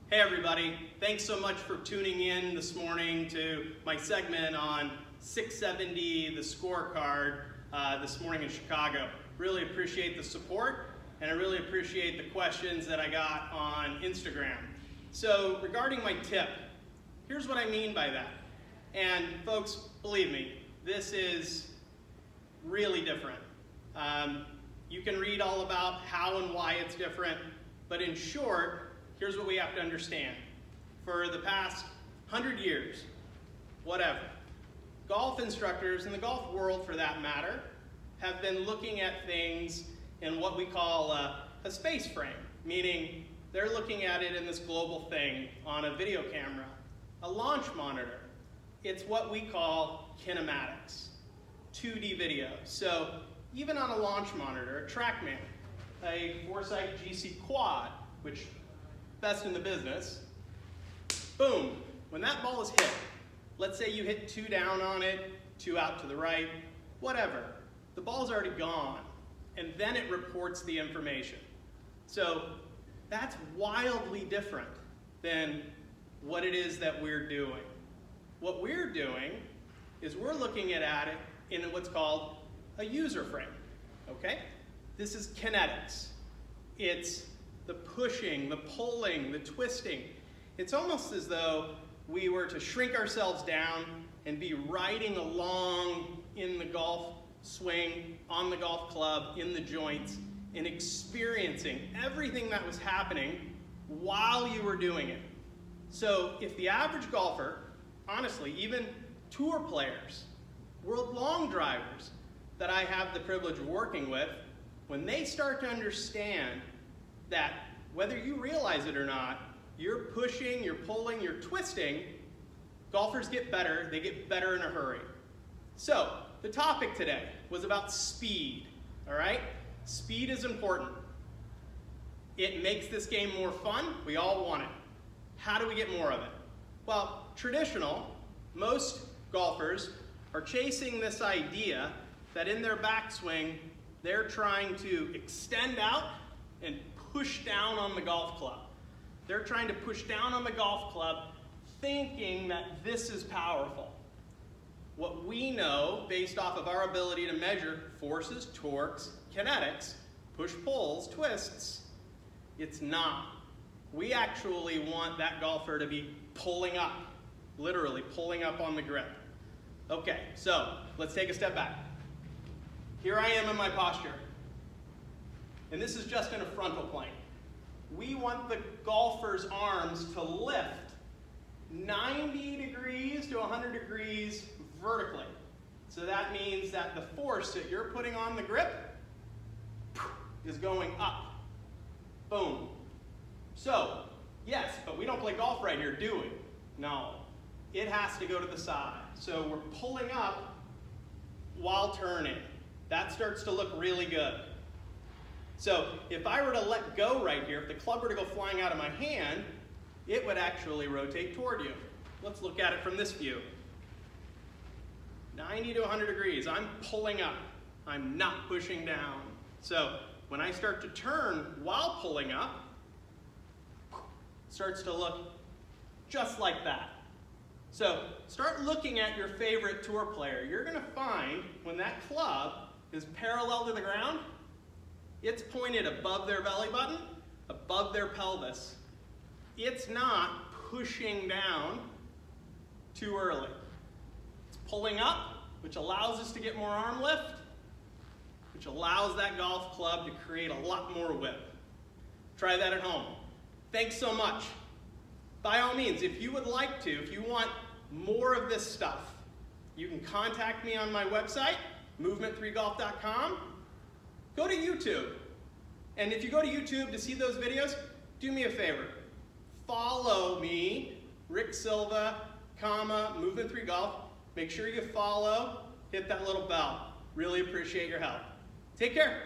Hey everybody, thanks so much for tuning in this morning to my segment on 670 The Scorecard this morning in Chicago. Really appreciate the support, and I really appreciate the questions that I got on Instagram. So regarding my tip, here's what I mean by that. And folks, believe me, this is really different. You can read all about how and why it's different, but in short, here's what we have to understand. For the past 100 years, whatever, golf instructors, in the golf world for that matter, have been looking at things in what we call a space frame, meaning they're looking at it in this global thing on a video camera, a launch monitor. It's what we call kinematics, 2D video. So even on a launch monitor, a TrackMan, a Foresight GC Quad, which best in the business, boom, when that ball is hit, let's say you hit 2 down on it, 2 out to the right, whatever, the ball's already gone, and then it reports the information. So that's wildly different than what it is that we're doing. What we're doing is we're looking at it in what's called a user frame, okay? This is kinetics. It's the pushing, the pulling, the twisting. It's almost as though we were to shrink ourselves down and be riding along in the golf swing, on the golf club, in the joints, and experiencing everything that was happening while you were doing it. So if the average golfer, honestly, even tour players, world long drivers that I have the privilege of working with, when they start to understand that whether you realize it or not, you're pushing, you're pulling, you're twisting, golfers get better, they get better in a hurry. So, the topic today was about speed, all right? Speed is important. It makes this game more fun, we all want it. How do we get more of it? Well, most golfers are chasing this idea that in their backswing, they're trying to extend out and push down on the golf club. They're trying to push down on the golf club thinking that this is powerful. What we know, based off of our ability to measure forces, torques, kinetics, push-pulls, twists, it's not. We actually want that golfer to be pulling up, literally pulling up on the grip. Okay, so let's take a step back. Here I am in my posture. And this is just in a frontal plane. We want the golfer's arms to lift 90 degrees to 100 degrees vertically. So that means that the force that you're putting on the grip is going up. Boom. So, yes, but we don't play golf right here, do we? No. It has to go to the side. So we're pulling up while turning. That starts to look really good. So if I were to let go right here, if the club were to go flying out of my hand, it would actually rotate toward you. Let's look at it from this view. 90 to 100 degrees, I'm pulling up. I'm not pushing down. So when I start to turn while pulling up, it starts to look just like that. So start looking at your favorite tour player. You're gonna find when that club is parallel to the ground, it's pointed above their belly button, above their pelvis. It's not pushing down too early. It's pulling up, which allows us to get more arm lift, which allows that golf club to create a lot more whip. Try that at home. Thanks so much. By all means, if you would like to, if you want more of this stuff, you can contact me on my website, movement3golf.com. Go to YouTube. And if you go to YouTube to see those videos, do me a favor. Follow me, Rick Silva, Movement3Golf. Make sure you follow, hit that little bell. Really appreciate your help. Take care.